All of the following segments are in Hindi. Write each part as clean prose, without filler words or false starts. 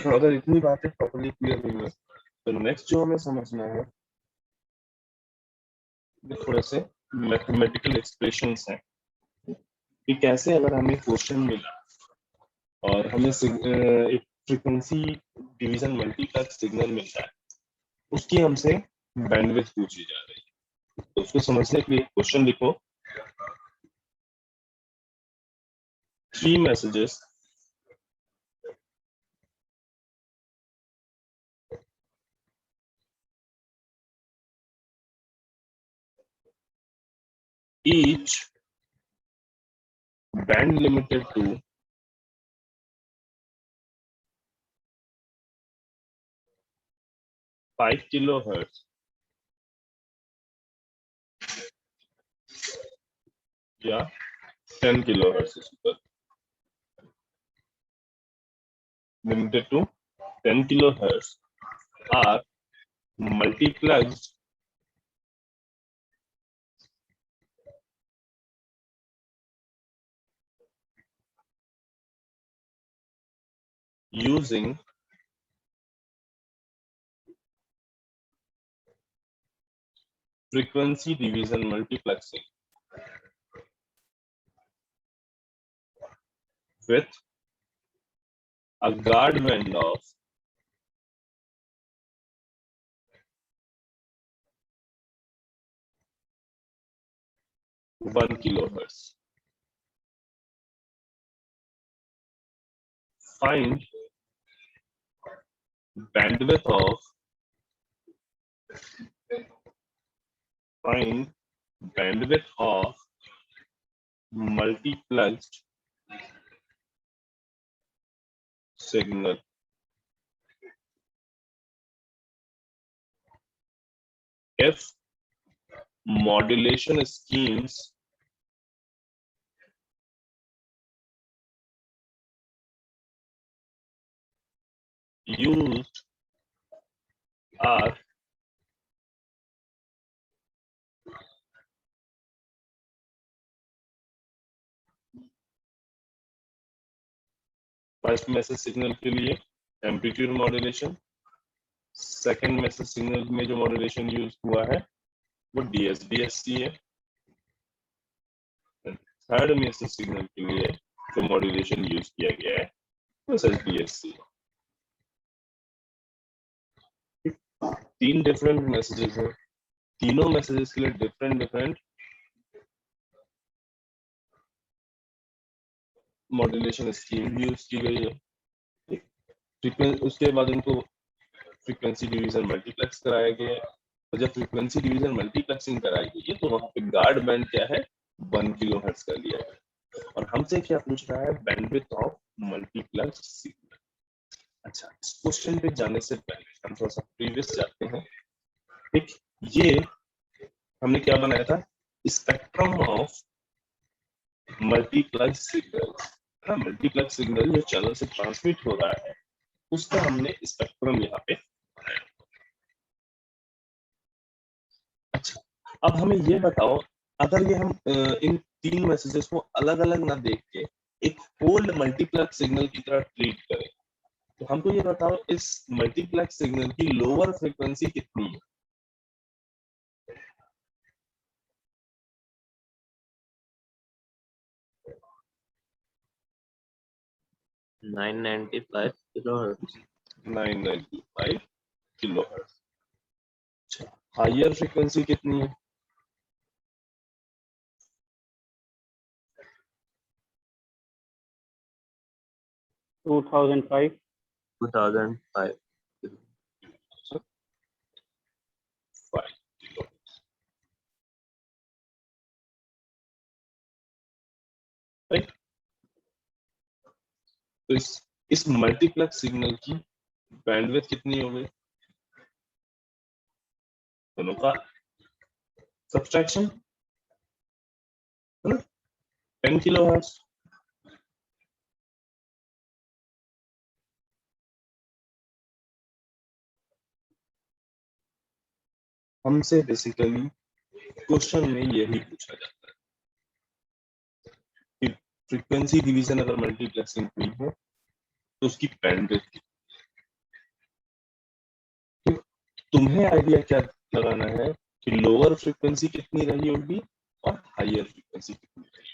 अगर इतनी बातें प्रॉपर्ली क्लियर हुई है तो नेक्स्ट जो हमें समझना है ये थोड़े से मैथमेटिकल एक्सप्रेशंस हैं कि कैसे अगर हमें क्वेश्चन मिला और हमें एक फ्रीक्वेंसी डिवीजन मल्टीप्लेक्स सिग्नल मिलता है, उसकी हमसे बैंडविड्थ पूछी जा रही है। तो उसको समझने के लिए क्वेश्चन लिखो, 3 messages each band limited to 5 kilohertz या 10 kilohertz limited to 10 kilohertz are multiplexed using frequency division multiplexing with a guard band of 1 kilohertz. Find bandwidth of multiplexed signal. If modulation schemes used are first message signal के लिए amplitude modulation, second message signal में जो मॉड्यूलेशन यूज हुआ है वो DSDSC है, थर्ड मैसेज सिग्नल के लिए जो मॉड्यूलेशन यूज किया गया है वो SSDSC है। 3 डिफरेंट मैसेजेस हैं, तीनों मैसेजेस के लिए डिफरेंट मॉड्यूलेशन स्कीम भी यूज की गई है। उसके बाद उनको फ्रीक्वेंसी डिवीजन मल्टीप्लेक्स कराया गया है। तो जब फ्रीक्वेंसी डिवीजन मल्टीप्लेक्सिंग कराई गई है तो वहां पे गार्ड बैंड क्या है, 1 किलोहर्ट्ज कर लिया है। और हमसे क्या पूछ रहा है, बैंडविड्थ ऑफ मल्टीप्लेक्स सिग्नल। अच्छा, इस क्वेश्चन पे जाने से पहले हम थोड़ा सा प्रीवियस जाते हैं। ठीक, ये हमने क्या बनाया था, spectrum of multiplex signal. Multiplex signal जो चैनल से ट्रांसमिट हो रहा है उसका हमने स्पेक्ट्रम यहाँ पे बनाया। अच्छा, अब हमें ये बताओ, अगर ये हम इन 3 मैसेजेस को अलग अलग ना देख के एक होल मल्टीप्लेक्स सिग्नल की तरह ट्रीट करें, तो हमको ये बताओ इस मल्टीप्लेक्स सिग्नल की लोअर फ्रीक्वेंसी कितनी है। Nine 995 kilohertz. 995 kilohertz. Higher frequency कितनी है? 2005 2005 5 किलोहर्ट्ज। राइट, तो इस मल्टीप्लेक्स सिग्नल की बैंडविड्थ कितनी हो गई, दोनों का सब्सट्रैक्शन है ना, 10 किलोहर्ट्ज। हमसे बेसिकली क्वेश्चन में यही पूछा जाता है कि फ्रीक्वेंसी डिवीजन अगर मल्टीप्लेक्सिंग हुई है तो उसकी बैंडविड्थ कितनी। तुम्हें आइडिया क्या लगाना है कि लोअर फ्रीक्वेंसी कितनी रही होगी और हायर फ्रीक्वेंसी कितनी रही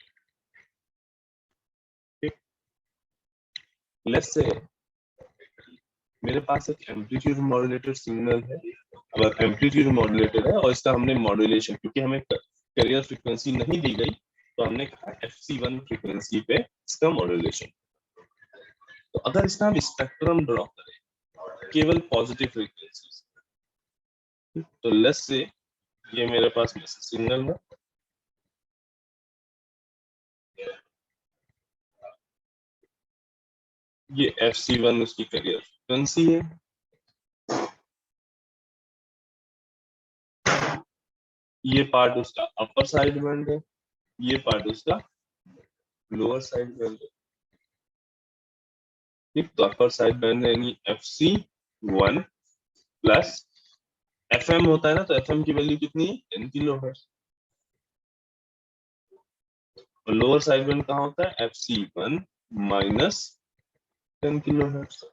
होगी। लेट्स से मेरे पास एक एम्पलीट्यूड मॉड्यूलेटेड सिग्नल है। अगर एम्पलीट्यूड मॉड्यूलेटेड है और इसका हमने मॉड्यूलेशन, क्योंकि हमें कैरियर फ्रीक्वेंसी नहीं दी गई तो हमने कहा FC1 फ्रीक्वेंसी पे इसका मॉड्यूलेशन। तो अगर इसका हम स्पेक्ट्रम ड्रॉ करें केवल पॉजिटिव फ्रीक्वेंसी, तो लेट्स से ये मेरे पास मैसेज सिग्नल है, ये FC1 उसकी कैरियर फ्रीक्वेंसी है, ये पार्ट उसका अपर साइड बैंड है, ये पार्ट उसका लोअर साइड बैंड है। ठीक, तो अपर साइड बैंड है यानी FC1 प्लस FM होता है ना, तो FM की वैल्यू कितनी है, 10 किलोहर्ट्ज। और लोअर साइड बैंड कहाँ होता है, FC1 minus 10 kilohertz.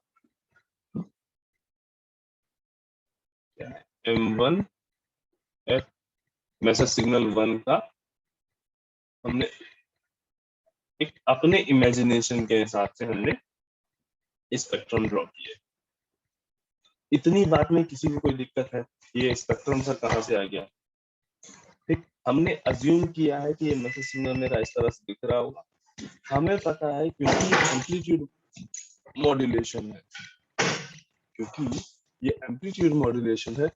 M1 F message signal 1 का हमने एक अपने इमेजिनेशन के हिसाब से हमने स्पेक्ट्रम ड्रॉ किया। इतनी बात में किसी को कोई दिक्कत है, ये स्पेक्ट्रम सा कहाँ से आ गया। ठीक, हमने अज्यूम किया है कि ये मैसेज सिग्नल मेरा इस तरह से दिख रहा होगा। हमें पता है क्योंकि ये एम्पलीट्यूड मॉड्यूलेशन है, क्योंकि ये एम्पलीट्यूड मॉड्यूलेशन है,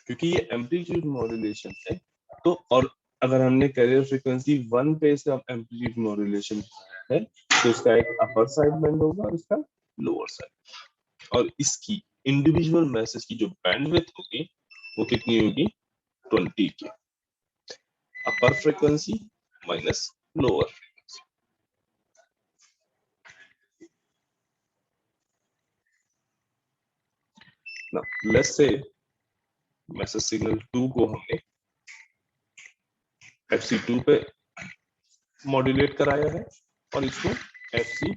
क्योंकि ये एम्पलीट्यूड मॉड्यूलेशन है, तो और अगर हमने कैरियर फ्रीक्वेंसी 1 पे इसका एम्पलीट्यूड मॉड्यूलेशन है तो इसका एक अपर साइड बैंड होगा और इसका लोअर साइड, और इसकी इंडिविजुअल मैसेज की जो बैंडविड्थ होगी वो कितनी होगी, 20 की। Upper frequency minus lower frequency. Now let's say message signal 2 को हमने FC2 पे मॉड्यूलेट कराया है और इसको FC।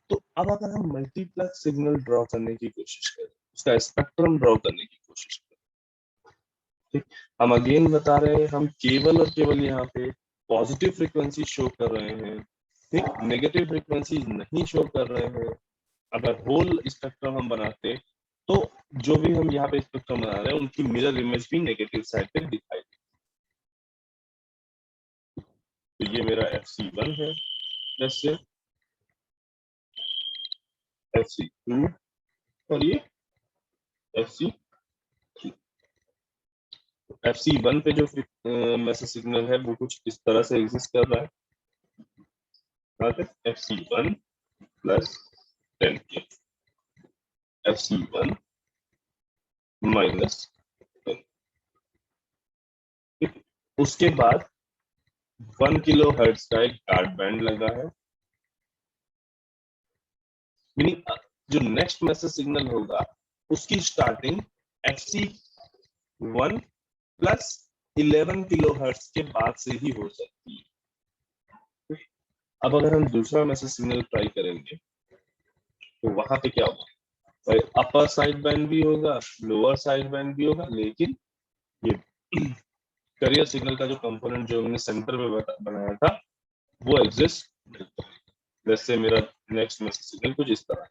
तो अब अगर हम मल्टीप्लेक्स सिग्नल ड्रॉ करने की कोशिश करें, उसका स्पेक्ट्रम ड्रॉ करने की कोशिश करें, ठीक, हम अगेन बता रहे हैं हम केवल और केवल यहाँ पे पॉजिटिव फ्रीक्वेंसी शो कर रहे हैं, ठीक, नेगेटिव फ्रीक्वेंसी नहीं शो कर रहे हैं। अगर होल स्पेक्ट्रम हम बनाते तो जो भी हम यहाँ पे स्पेक्ट्रम बना रहे हैं उनकी मिरर इमेज भी नेगेटिव साइड पे दिखाई देगी। तो ये मेरा FC1 है, जैसे FC2 और ये FC3। FC1 पे जो मैसेज सिग्नल है वो कुछ इस तरह से एग्जिस्ट कर रहा है, FC1 plus 10K, FC1 minus 10। उसके बाद 1 किलो हर्ट्ज का एक गार्ड बैंड लगा है, मीनिंग जो नेक्स्ट मैसेज सिग्नल होगा उसकी starting FC1 plus 11 kilo hertz के बाद से ही हो सकती है। अब अगर हम दूसरा मैसेज सिग्नल ट्राई करेंगे तो वहां पे क्या होगा, अपर साइड बैंड भी होगा, लोअर साइड बैंड भी होगा, लेकिन ये करियर सिग्नल का जो कंपोनेंट जो हमने सेंटर में बनाया था वो एग्जिस्ट नहीं करता। जैसे मेरा नेक्स्ट मैसेज सिग्नल कुछ इस तरह है।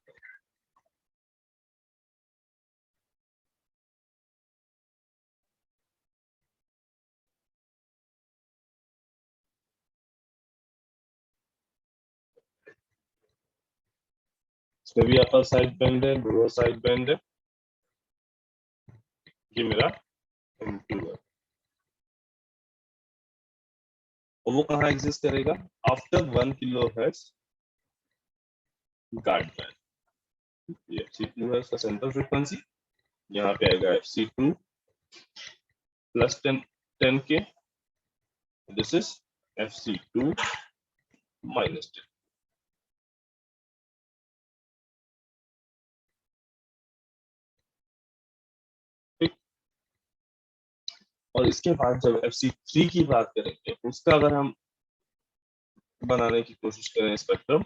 इसमें भी अपर साइड बैंड है, लोअर साइड बैंड है। ये मेरा M2 है और वो कहाँ एग्जिस्ट करेगा, after 1 kilo hertz guard band. ये FC2 है, उसका सेंटर फ्रीक्वेंसी, यहाँ पे आएगा FC2 plus 10K, this is FC2 minus 10। ठीक, और इसके बाद जब FC3 की बात करेंगे, उसका अगर हम बनाने की कोशिश करें स्पेक्ट्रम,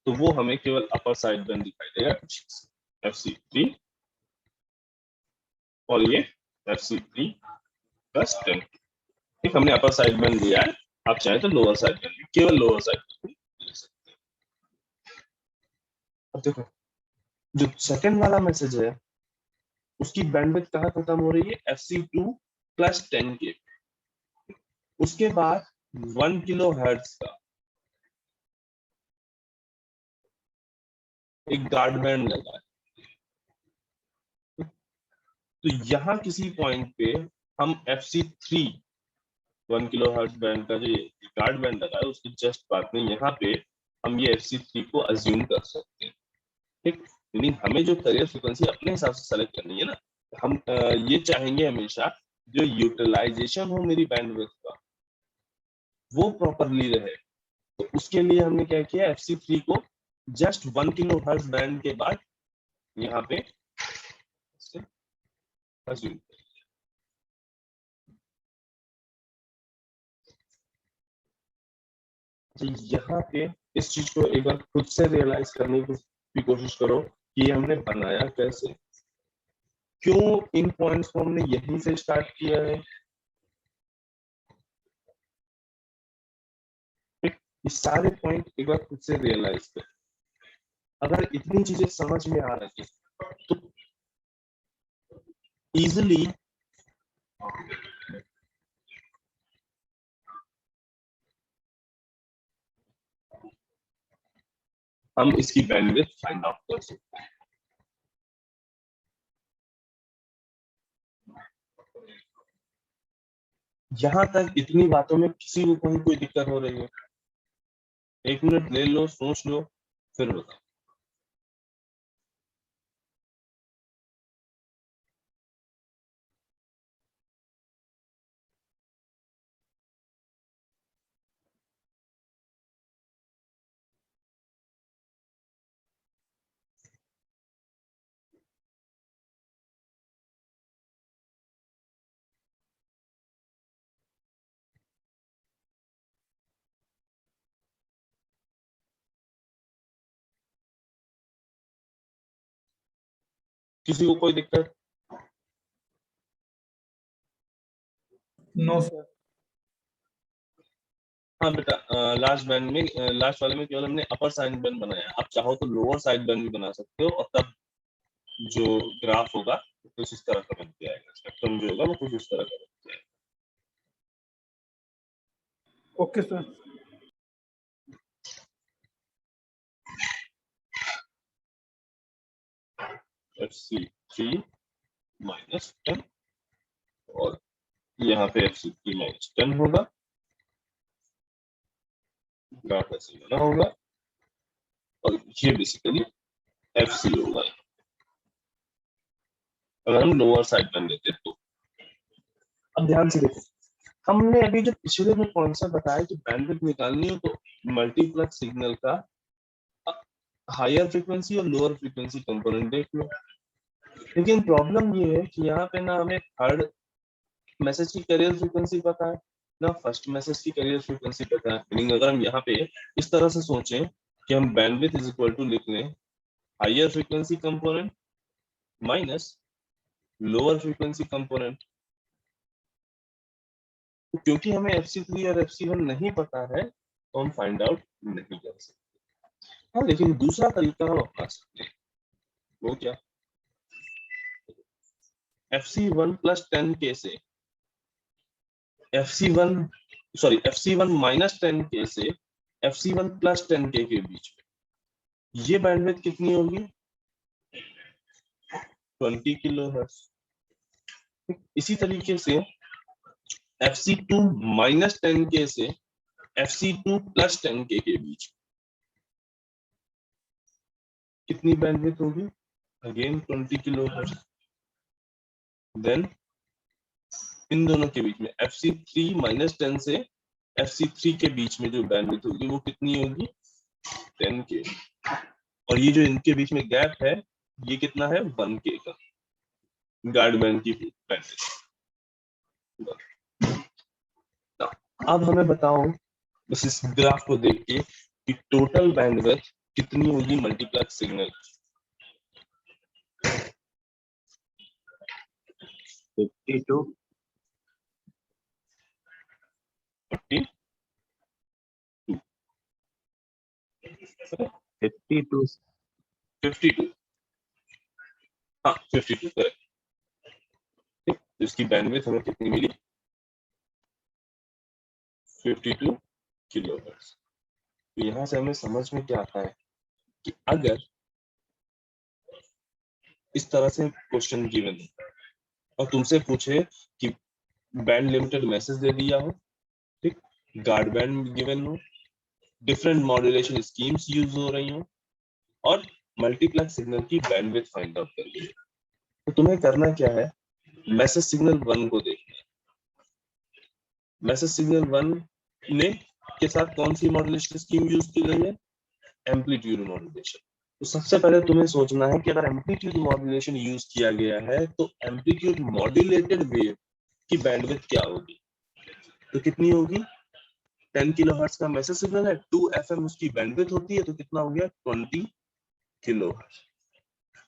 तो वो हमें केवल अपर साइड बैंड दिखाई देगा, FC3 और ये FC3 प्लस 10। ठीक, हमने अपर साइड बैंड दिया है, आप चाहे तो लोअर साइड बैंड, केवल लोअर साइड बैंड ले सकते हैं। अब देखो जो सेकंड वाला मैसेज है उसकी बैंडविड्थ कहाँ खत्म हो रही है, FC2 प्लस 10K। उसके बाद 1 किलो हर्ट्ज का एक गार्ड बैंड लगा है, तो यहाँ किसी पॉइंट पे हम FC3 1 किलो हर्ट्ज बैंड का जो गार्ड बैंड लगा है उसकी जस्ट बाद में यहाँ पे हम ये FC3 को अज्यूम कर सकते हैं। ठीक, मीनिंग हमें जो करियर फ्रीक्वेंसी अपने हिसाब से सेलेक्ट करनी है ना, हम ये चाहेंगे हमेशा जो यूटिलाइजेशन हो मेरी बैंडविड्थ का वो प्रॉपरली रहे। तो उसके लिए हमने क्या किया, FC3 को जस्ट 1 किलो हर्ट्ज बैंड के बाद यहाँ पे assume। तो यहाँ पे इस चीज को एक बार खुद से रियलाइज करने की कोशिश करो कि हमने बनाया कैसे, क्यों इन पॉइंट्स को हमने यहीं से स्टार्ट किया है। ये सारे पॉइंट एक बार खुद से रियलाइज कर, अगर इतनी चीजें समझ में आ रही है तो इजिली हम इसकी बैंडविड्थ फाइंड आउट कर सकते हैं। यहाँ तक इतनी बातों में किसी को कोई दिक्कत हो रही है, 1 मिनट ले लो, सोच लो, फिर बताओ। किसी को कोई दिक्कत? No sir. हाँ बेटा, लास्ट बैंड में लास्ट वाले में केवल हमने अपर साइड बैंड बनाया, आप चाहो तो लोअर साइड बैंड भी बना सकते हो और तब जो ग्राफ होगा वो कुछ इस तरह का बन के आएगा, स्पेक्ट्रम जो होगा वो कुछ इस तरह का बन के आएगा। Okay sir. FC3 माइनस 10 और यहाँ पे FC3 माइनस 10 होगा, ग्राफ ऐसे बना होगा और ये बेसिकली FC होगा अगर हम लोअर साइड बन देते तो। अब ध्यान से देखो, हमने अभी जो पिछले में कॉन्सेप्ट बताया कि बैंडविड्थ निकालनी हो तो मल्टीप्लेक्स सिग्नल का हायर फ्रीक्वेंसी और लोअर फ्रीक्वेंसी कंपोनेंट देख लो। लेकिन प्रॉब्लम ये है कि यहाँ पे ना हमें थर्ड मैसेज की कैरियर फ्रीक्वेंसी पता है ना फर्स्ट मैसेज की कैरियर फ्रीक्वेंसी पता है। मीनिंग अगर हम यहाँ पे इस तरह से सोचें कि हम बैंडविड्थ इज इक्वल टू लिख लें higher frequency component minus lower frequency component, क्योंकि हमें FC3 और FC1 नहीं पता है तो हम फाइंड आउट नहीं कर सकते। हाँ, लेकिन दूसरा तरीका हम अपना सकते हैं, वो क्या, FC1 प्लस 10K से FC1 माइनस 10K से FC1 प्लस 10K के बीच में ये बैंडविड्थ कितनी होगी, 20 किलोहर्ट्ज। इसी तरीके से FC2 माइनस 10K से FC2 प्लस 10K के बीच कितनी बैंडविड्थ होगी, अगेन 20 किलोहर्ट्ज। देन इन दोनों के बीच में FC3 माइनस 10 से FC3 के बीच में जो बैंडविड्थ होगी वो कितनी होगी, 10K। और ये जो इनके बीच में गैप है ये कितना है, 1K का गाइड बैंड की बैंडविड्थ। अब हमें बताओ बस इस ग्राफ को देख के कि टोटल बैंडविड्थ कितनी होगी मल्टीप्लेक्स सिग्नल, 52 52 52 52 हाँ 52 करेक्ट। इसकी बैंडविड्थ हमें कितनी मिली, 52 किलोहर्ट्ज। तो यहाँ से हमें समझ में क्या आता है कि अगर इस तरह से क्वेश्चन गिवन और तुमसे पूछे कि बैंड लिमिटेड मैसेज दे दिया हो, ठीक, गार्ड बैंड गिवन हो, डिफरेंट मॉड्यूलेशन स्कीम्स यूज हो रही हो और मल्टीप्लेक्स सिग्नल की बैंडविड्थ फाइंड आउट करनी है, तो तुम्हें करना क्या है, मैसेज सिग्नल 1 को देखना है। मैसेज सिग्नल 1 ने के साथ कौन सी मॉड्यूलेशन स्कीम यूज की गई है, एम्पलीट्यूड मॉड्यूलेशन। तो सबसे पहले तुम्हें सोचना है कि अगर एम्पलीट्यूड मॉड्यूलेशन यूज किया गया है तो एम्पलीट्यूड मॉड्यूलेटेड वेव की बैंडविड्थ क्या होगी, तो कितनी होगी, 10 किलोहर्ट्ज का मैसेज सिग्नल है, 2 FM उसकी बैंडविड्थ होती है, तो कितना हो गया, 20 किलोहर्ट्ज।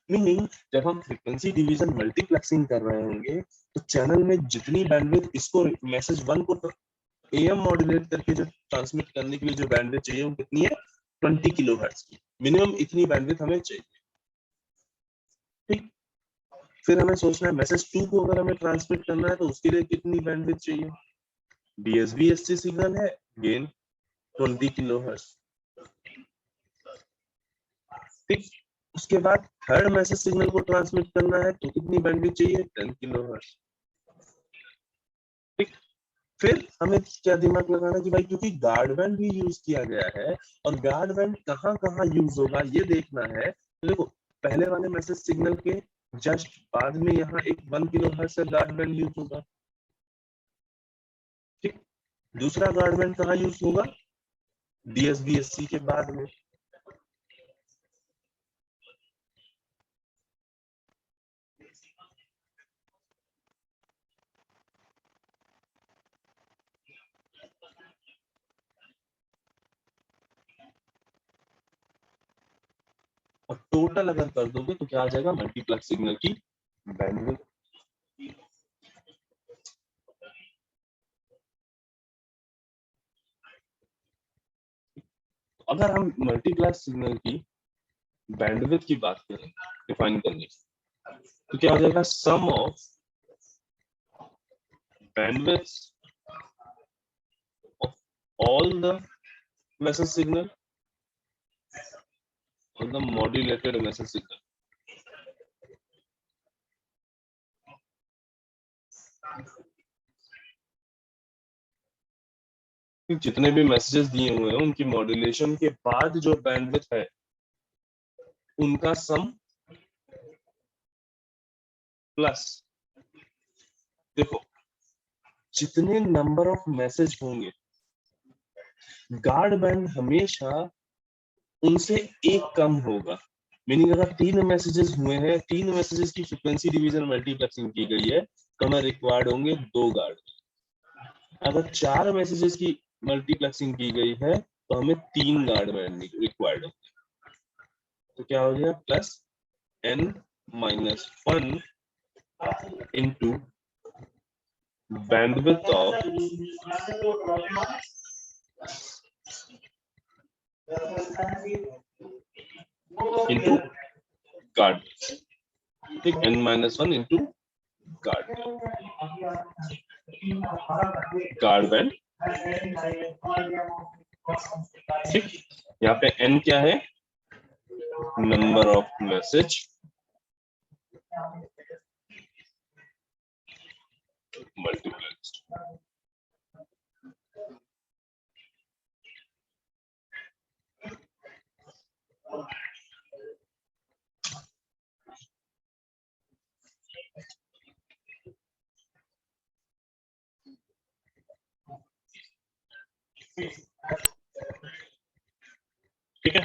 मीनिंग जब हम फ्रीक्वेंसी डिवीजन मल्टीप्लेक्सिंग कर रहे होंगे तो चैनल में जितनी बैंडविड्थ इसको मैसेज 1 को AM मॉड्यूलेट करके जो ट्रांसमिट करने के लिए जो बैंडविड्थ चाहिए वो कितनी है, 20 किलोहर्ट्ज की। मिनिमम इतनी बैंडविड्थ हमें चाहिए, ठीक। फिर हमें सोचना है मैसेज 2 को अगर हमें ट्रांसमिट करना है तो उसके लिए कितनी बैंडविड्थ चाहिए, DSB-SC सिग्नल है, गेन 20 किलोहर्ट्ज, ठीक। उसके बाद थर्ड मैसेज सिग्नल को ट्रांसमिट करना है तो कितनी बैंडविड्थ चाहिए, 10 किलोहर्ट्ज, ठीक। फिर हमें क्या दिमाग लगाना कि भाई क्योंकि गार्ड बैंड भी यूज किया गया है और गार्ड बैंड कहाँ कहाँ यूज होगा ये देखना है। तो देखो पहले वाले मैसेज सिग्नल के जस्ट बाद में यहाँ एक 1 किलोहर्ट्ज का गार्ड बैंड यूज होगा, ठीक। दूसरा गार्ड बैंड कहाँ यूज होगा, DSB-SC के बाद में। और टोटल अगर कर दोगे तो क्या आ जाएगा, मल्टीप्लेक्स सिग्नल की बैंडविड्थ। अगर हम मल्टीप्लेक्स सिग्नल की बैंडविड्थ की बात करें डिफाइन करने की तो क्या हो जाएगा, sum of bandwidth of all the message signal और द मॉड्यूलेटेड मैसेज सिग्नल। जितने भी मैसेजेस दिए हुए हैं उनकी मॉड्यूलेशन के बाद जो बैंडविड्थ है उनका सम प्लस, देखो जितने नंबर ऑफ मैसेज होंगे गार्ड बैंड हमेशा उनसे एक कम होगा। मीनिंग अगर 3 मैसेजेस हुए हैं, 3 मैसेजेस की फ्रीक्वेंसी डिवीजन मल्टीप्लेक्सिंग की गई है तो हमें रिक्वायर्ड होंगे 2 गार्ड। अगर 4 मैसेजेस की मल्टीप्लेक्सिंग की गई है तो हमें 3 गार्ड बैंड रिक्वायर्ड होंगे। तो क्या हो गया plus n-1 into bandwidth of into guard, ठीक, n-1 into guard बैंड, ठीक। यहाँ पे n क्या है, नंबर ऑफ मैसेज मल्टीप्लेक्स्ड। ठीक है,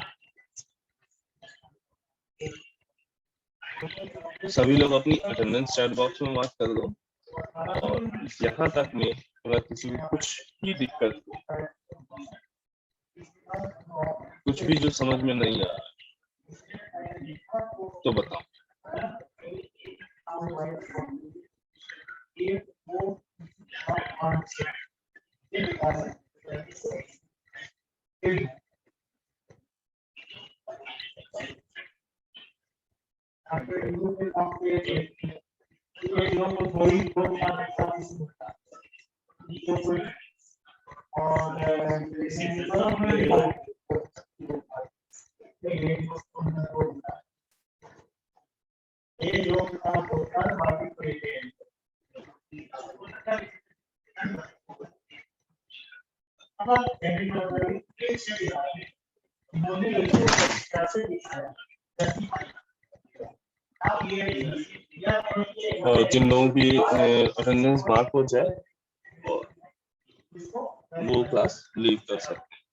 सभी लोग अपनी अटेंडेंस चैट बॉक्स में मार्क कर दो। और यहाँ तक में अगर किसी को कुछ भी दिक्कत हो, कुछ भी जो समझ में नहीं आ रहा तो बताओ। और जिन लोगों की अटेंडेंस मार्क हो जाए वो क्लास लीव कर सकते हैं।